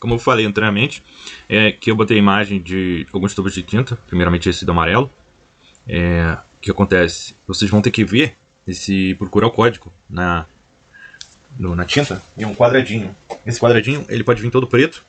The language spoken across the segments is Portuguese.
Como eu falei anteriormente, que eu botei a imagem de alguns tubos de tinta, primeiramente esse do amarelo. O que acontece? Vocês vão ter que ver, procurar o código na tinta, e um quadradinho. Esse quadradinho ele pode vir todo preto,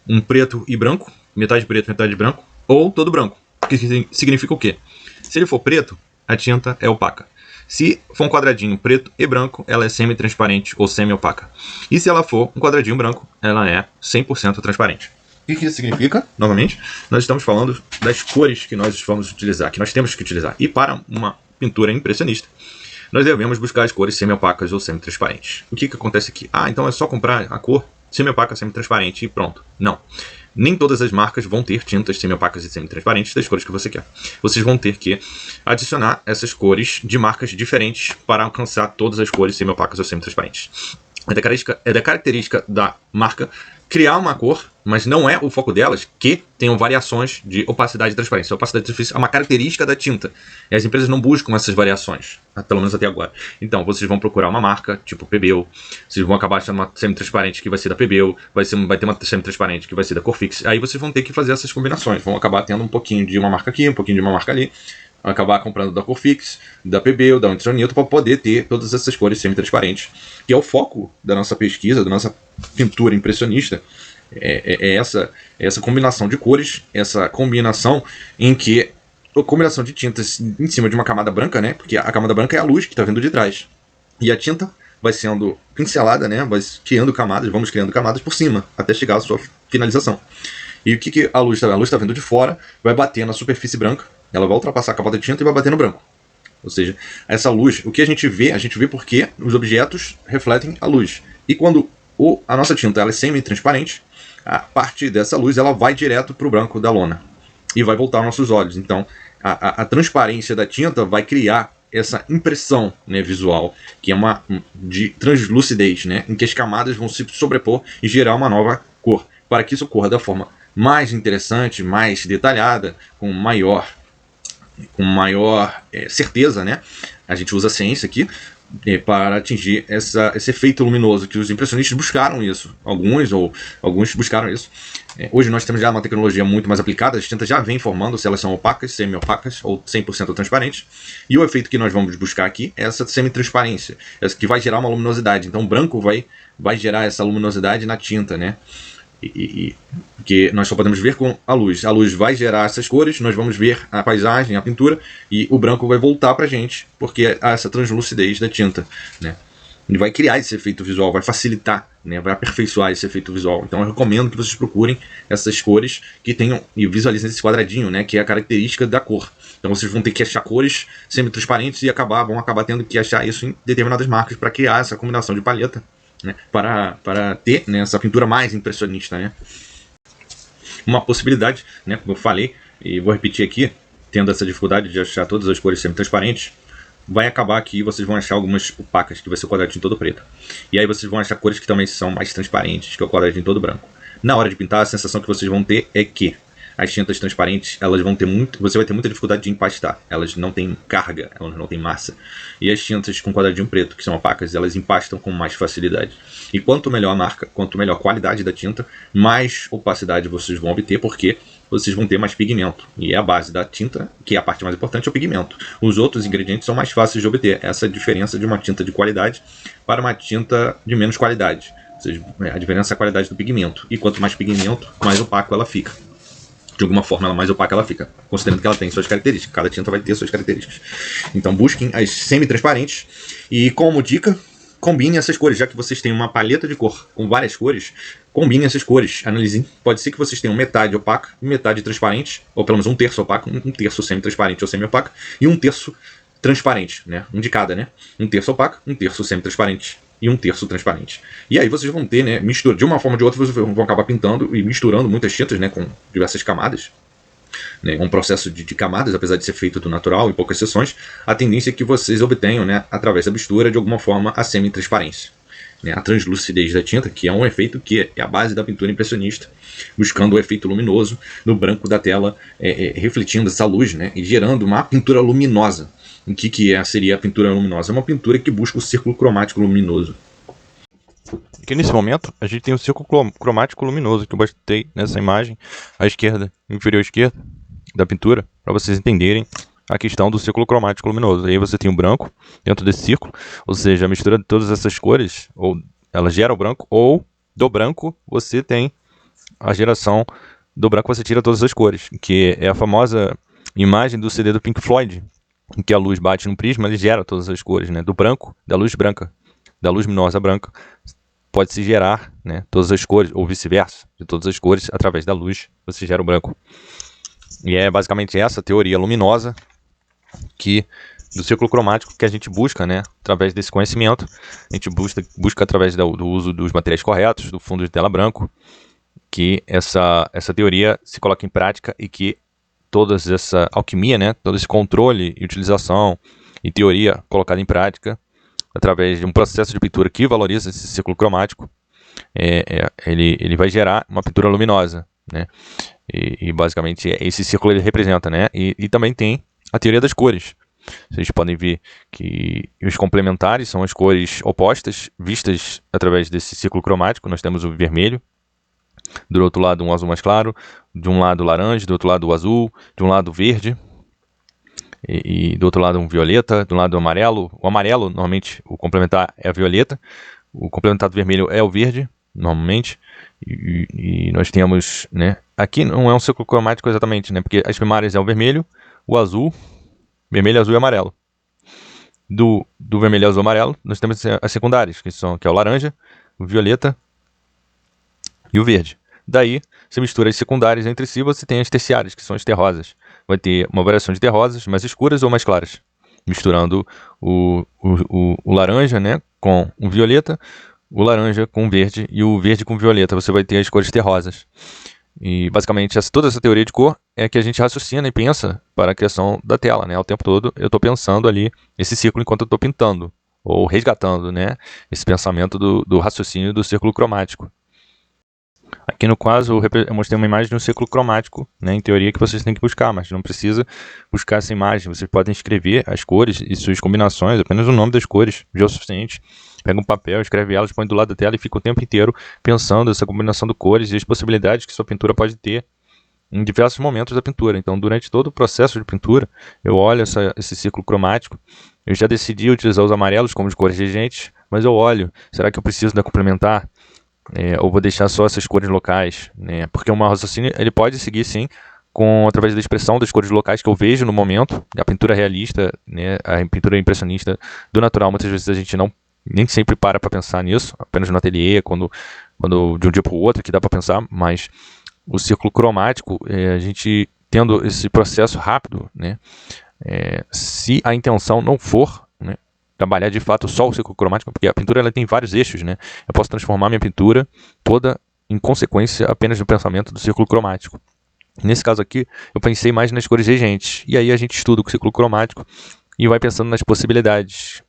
um preto e branco, metade preto, metade branco, ou todo branco. O que significa o quê? Se ele for preto, a tinta é opaca. Se for um quadradinho preto e branco, ela é semi-transparente ou semi-opaca. E se ela for um quadradinho branco, ela é 100% transparente. O que isso significa? Novamente, nós estamos falando das cores que nós vamos utilizar, que nós temos que utilizar. E para uma pintura impressionista, nós devemos buscar as cores semi-opacas ou semi-transparentes. O que acontece aqui? Então é só comprar a cor semi-opaca, semi-transparente e pronto. Não. Nem todas as marcas vão ter tintas semi-opacas e semi-transparentes das cores que você quer. Vocês vão ter que adicionar essas cores de marcas diferentes para alcançar todas as cores semi-opacas ou semi-transparentes. É da característica da marca criar uma cor, mas não é o foco delas que tenham variações de opacidade e transparência. A opacidade e transparência é uma característica da tinta. E as empresas não buscam essas variações, pelo menos até agora. Então, vocês vão procurar uma marca, tipo Pebeo. Vocês vão acabar achando uma semi-transparente que vai ser da Pebeo. Vai ter uma semi-transparente que vai ser da Corfix. Aí vocês vão ter que fazer essas combinações. Vão acabar tendo um pouquinho de uma marca aqui, um pouquinho de uma marca ali. Vão acabar comprando da Corfix, da Pebeo, da Winsor Newton, para poder ter todas essas cores semi-transparentes. Que é o foco da nossa pesquisa, da nossa pintura impressionista. Essa combinação de cores, essa combinação em que a combinação de tintas em cima de uma camada branca, né? Porque a camada branca é a luz que está vindo de trás. E a tinta vai sendo pincelada, né? Vamos criando camadas por cima, até chegar à sua finalização. E o que a luz está? A luz está vindo de fora, vai bater na superfície branca, ela vai ultrapassar a camada de tinta e vai bater no branco. Ou seja, essa luz, o que a gente vê porque os objetos refletem a luz. E quando a nossa tinta ela é semi-transparente, a parte dessa luz ela vai direto para o branco da lona e vai voltar aos nossos olhos. Então, a transparência da tinta vai criar essa impressão, né, visual, que é uma de translucidez, né, em que as camadas vão se sobrepor e gerar uma nova cor. Para que isso ocorra da forma mais interessante, mais detalhada, com maior certeza, né, a gente usa a ciência aqui, para atingir esse efeito luminoso que os impressionistas buscaram isso. Alguns buscaram isso. Hoje nós temos já uma tecnologia muito mais aplicada, as tintas já vêm formando se elas são opacas, semi-opacas ou 100% transparentes. E o efeito que nós vamos buscar aqui é essa semi-transparência, essa que vai gerar uma luminosidade. Então o branco vai gerar essa luminosidade na tinta, né? Que nós só podemos ver com a luz. A luz vai gerar essas cores, nós vamos ver a paisagem, a pintura, e o branco vai voltar pra gente, porque há essa translucidez da tinta, né? Ele vai criar esse efeito visual, vai facilitar, né? Vai aperfeiçoar esse efeito visual. Então eu recomendo que vocês procurem essas cores que tenham, e visualizem esse quadradinho, né? Que é a característica da cor. Então vocês vão ter que achar cores semi-transparentes e vão acabar tendo que achar isso em determinadas marcas para criar essa combinação de palheta, né, para ter, né, essa pintura mais impressionista, né. Uma possibilidade, né, como eu falei, e vou repetir aqui, tendo essa dificuldade de achar todas as cores semi-transparentes, vai acabar que vocês vão achar algumas opacas, que vai ser o quadradinho todo preto. E aí vocês vão achar cores que também são mais transparentes, que é o quadradinho todo branco. Na hora de pintar, a sensação que vocês vão ter é que as tintas transparentes, você vai ter muita dificuldade de empastar. Elas não têm carga, elas não têm massa. E as tintas com quadradinho preto, que são opacas, elas empastam com mais facilidade. E quanto melhor a marca, quanto melhor a qualidade da tinta, mais opacidade vocês vão obter, porque vocês vão ter mais pigmento. E é a base da tinta, que é a parte mais importante, é o pigmento. Os outros ingredientes são mais fáceis de obter. Essa é a diferença de uma tinta de qualidade para uma tinta de menos qualidade. Ou seja, a diferença é a qualidade do pigmento. E quanto mais pigmento, mais opaco ela fica. De alguma forma, mais opaca ela fica, considerando que ela tem suas características. Cada tinta vai ter suas características. Então busquem as semi-transparentes e, como dica, combinem essas cores. Já que vocês têm uma paleta de cor com várias cores, combinem essas cores, analisem. Pode ser que vocês tenham metade opaca e metade transparente, ou pelo menos um terço opaco, um terço semi-transparente ou semi-opaco, e um terço transparente, né? Um de cada, né? Um terço opaco, um terço semi-transparente e um terço transparente. E aí vocês vão ter, né, mistura, de uma forma ou de outra, vocês vão acabar pintando e misturando muitas tintas, né, com diversas camadas. né, um processo de camadas, apesar de ser feito do natural, em poucas sessões, a tendência é que vocês obtenham, né, através da mistura, de alguma forma, a semi-transparência. Né, a translucidez da tinta, que é um efeito que é a base da pintura impressionista, buscando o efeito luminoso no branco da tela, refletindo essa luz, né, e gerando uma pintura luminosa. O que seria a pintura luminosa? É uma pintura que busca o círculo cromático luminoso. Aqui nesse momento, a gente tem o círculo cromático luminoso, que eu botei nessa imagem, à esquerda, inferior esquerda, da pintura, para vocês entenderem a questão do círculo cromático luminoso. Aí você tem o branco dentro desse círculo, ou seja, a mistura de todas essas cores, ou ela gera o branco, ou do branco você tem a geração do branco, você tira todas as cores, que é a famosa imagem do CD do Pink Floyd, em que a luz bate no prisma, ele gera todas as cores, né? Do branco, da luz branca, da luz luminosa branca, pode-se gerar, né, todas as cores, ou vice-versa, de todas as cores, através da luz, você gera o branco. E é basicamente essa teoria luminosa do círculo cromático que a gente busca, né, através desse conhecimento. A gente busca através do uso dos materiais corretos, do fundo de tela branco, que essa teoria se coloca em prática e que toda essa alquimia, né, todo esse controle e utilização e teoria colocada em prática através de um processo de pintura que valoriza esse círculo cromático, ele vai gerar uma pintura luminosa, né? E basicamente esse círculo ele representa, né? E também tem a teoria das cores. Vocês podem ver que os complementares são as cores opostas vistas através desse círculo cromático. Nós temos o vermelho, do outro lado um azul mais claro, de um lado laranja, do outro lado o azul, de um lado verde, e do outro lado um violeta, do lado amarelo. O amarelo, normalmente, o complementar é a violeta, o complementar do vermelho é o verde, normalmente, e nós temos, né, aqui não é um círculo cromático exatamente, né, porque as primárias é o vermelho, o azul, vermelho, azul e amarelo. Do vermelho, azul e amarelo, nós temos as secundárias, que é o laranja, o violeta e o verde. Daí, você mistura as secundárias entre si, você tem as terciárias, que são as terrosas. Vai ter uma variação de terrosas mais escuras ou mais claras, misturando o laranja, né, com o violeta, o laranja com o verde e o verde com o violeta. Você vai ter as cores terrosas. E basicamente toda essa teoria de cor é que a gente raciocina e pensa para a criação da tela, né? O tempo todo eu estou pensando ali esse círculo enquanto eu estou pintando, ou resgatando, né, esse pensamento do raciocínio do círculo cromático. Aqui no caso eu mostrei uma imagem de um círculo cromático, né, em teoria que vocês têm que buscar, mas não precisa buscar essa imagem. Vocês podem escrever as cores e suas combinações, apenas o nome das cores já é o suficiente. Pega um papel, escreve elas, põe do lado da tela e fica o tempo inteiro pensando essa combinação de cores e as possibilidades que sua pintura pode ter em diversos momentos da pintura. Então, durante todo o processo de pintura, eu olho esse círculo cromático. Eu já decidi utilizar os amarelos como as cores regentes, mas eu olho, será que eu preciso da complementar? Ou vou deixar só essas cores locais, né? Porque um raciocínio ele pode seguir sim através da expressão das cores locais que eu vejo no momento. A pintura realista, né, a pintura impressionista do natural, muitas vezes a gente nem sempre para pensar nisso, apenas no ateliê, quando de um dia para o outro que dá para pensar, mas o círculo cromático, a gente tendo esse processo rápido, né, se a intenção não for, né, trabalhar de fato só o círculo cromático, porque a pintura ela tem vários eixos, né, eu posso transformar minha pintura toda em consequência apenas do pensamento do círculo cromático. Nesse caso aqui, eu pensei mais nas cores regentes, e aí a gente estuda o círculo cromático e vai pensando nas possibilidades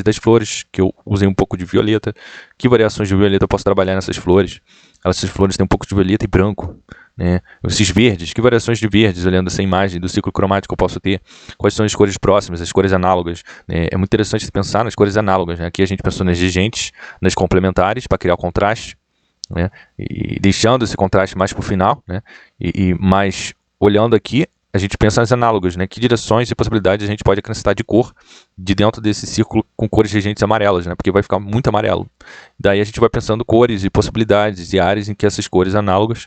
das flores, que eu usei um pouco de violeta. Que variações de violeta eu posso trabalhar nessas flores? Essas flores têm um pouco de violeta e branco, né? Esses verdes, que variações de verdes, olhando essa imagem do ciclo cromático eu posso ter? Quais são as cores próximas, as cores análogas, né? É muito interessante pensar nas cores análogas, né? Aqui a gente pensou nas regentes, nas complementares, para criar o contraste, né? E deixando esse contraste mais para o final, né? E mais olhando aqui, a gente pensa nas análogas, né? Que direções e possibilidades a gente pode acrescentar de cor de dentro desse círculo com cores regentes amarelas, né? Porque vai ficar muito amarelo. Daí a gente vai pensando cores e possibilidades e áreas em que essas cores análogas,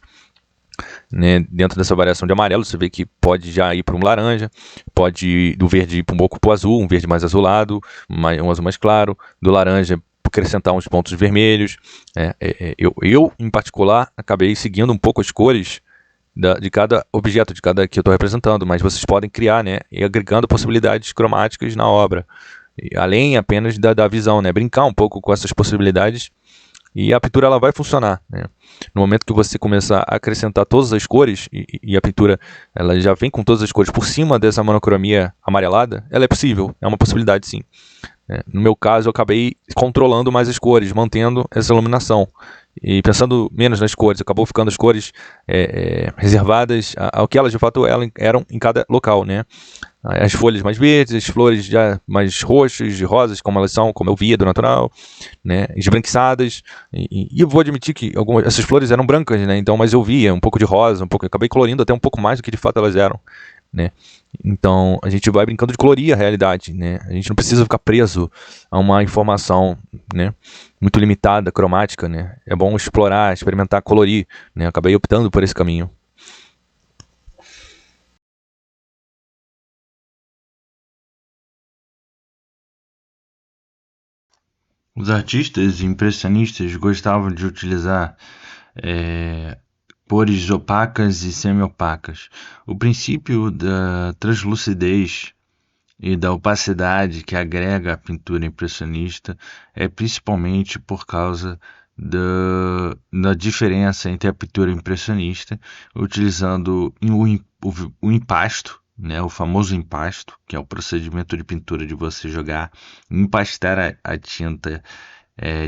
né, dentro dessa variação de amarelo, você vê que pode já ir para um laranja, pode ir do verde ir para um pouco para o azul, um verde mais azulado, um azul mais claro, do laranja acrescentar uns pontos vermelhos. Eu, em particular, acabei seguindo um pouco as cores de cada objeto, de cada que eu estou representando, mas vocês podem criar, né, e agregando possibilidades cromáticas na obra, além apenas da visão, né, brincar um pouco com essas possibilidades e a pintura ela vai funcionar, né? No momento que você começar a acrescentar todas as cores e a pintura ela já vem com todas as cores por cima dessa monocromia amarelada, ela é possível, é uma possibilidade sim. No meu caso, eu acabei controlando mais as cores, mantendo essa iluminação. E pensando menos nas cores, acabou ficando as cores reservadas ao que elas de fato eram em cada local, né? As folhas mais verdes, as flores já mais roxas, de rosas, como elas são, como eu via do natural, né? Esbranquiçadas. E eu vou admitir que essas flores eram brancas, né? Então, mas eu via um pouco de rosa, acabei colorindo até um pouco mais do que de fato elas eram, né? Então a gente vai brincando de colorir a realidade, né? A gente não precisa ficar preso a uma informação, né, muito limitada, cromática, né? É bom explorar, experimentar, colorir, né? Eu acabei optando por esse caminho. Os artistas impressionistas gostavam de utilizar cores opacas e semi-opacas. O princípio da translucidez e da opacidade que agrega à pintura impressionista é principalmente por causa da diferença entre a pintura impressionista, utilizando o impasto, né, o famoso impasto, que é o procedimento de pintura de você jogar, empastar a tinta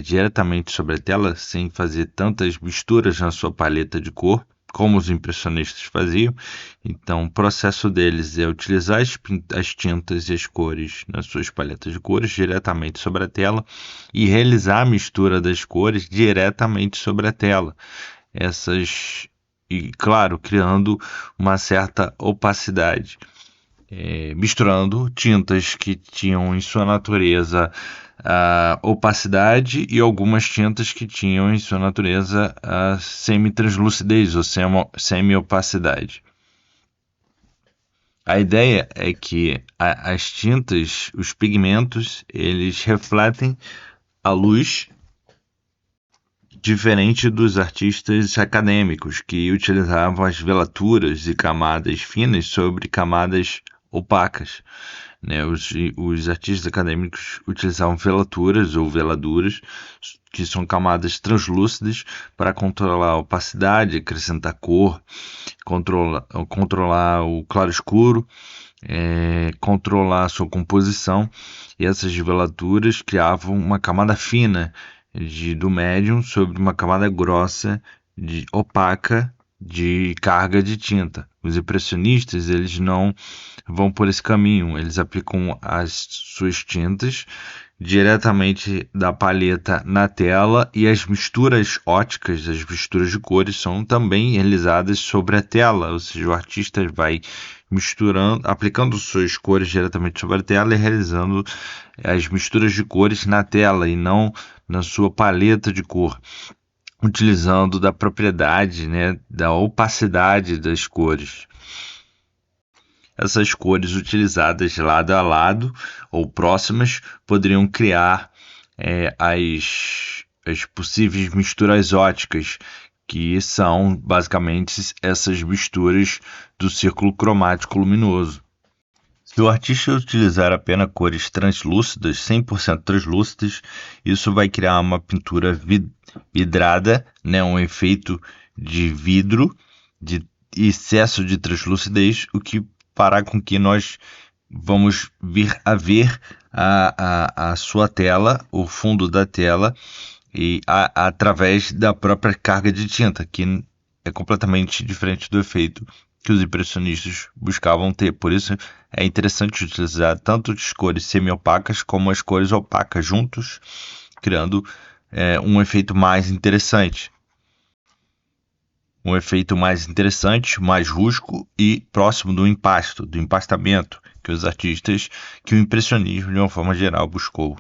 diretamente sobre a tela, sem fazer tantas misturas na sua paleta de cor, como os impressionistas faziam. Então, o processo deles é utilizar as tintas e as cores nas suas paletas de cores diretamente sobre a tela e realizar a mistura das cores diretamente sobre a tela. E, claro, criando uma certa opacidade. Misturando tintas que tinham em sua natureza a opacidade e algumas tintas que tinham em sua natureza a semi-translucidez ou semi-opacidade. A ideia é que as tintas, os pigmentos, eles refletem a luz, diferente dos artistas acadêmicos que utilizavam as velaturas e camadas finas sobre camadas opacas, né? Os artistas acadêmicos utilizavam velaturas ou veladuras, que são camadas translúcidas, para controlar a opacidade, acrescentar cor, controlar o claro-escuro, controlar a sua composição. E essas velaturas criavam uma camada fina do médium sobre uma camada grossa, opaca, de carga de tinta. Os impressionistas, eles não vão por esse caminho, eles aplicam as suas tintas diretamente da paleta na tela e as misturas óticas, as misturas de cores são também realizadas sobre a tela, ou seja, o artista vai misturando, aplicando suas cores diretamente sobre a tela e realizando as misturas de cores na tela e não na sua paleta de cor, utilizando da propriedade, né, da opacidade das cores. Essas cores utilizadas lado a lado ou próximas poderiam criar as possíveis misturas óticas, que são basicamente essas misturas do círculo cromático luminoso. Se o artista utilizar apenas cores translúcidas, 100% translúcidas, isso vai criar uma pintura vidrada, né, um efeito de vidro, de excesso de translucidez, o que fará com que nós vamos vir a ver a sua tela, o fundo da tela, e através da própria carga de tinta, que é completamente diferente do efeito que os impressionistas buscavam ter. Por isso é interessante utilizar tanto as cores semi-opacas como as cores opacas juntos, criando um efeito mais interessante. Um efeito mais interessante, mais rústico e próximo do empastamento que o impressionismo de uma forma geral buscou.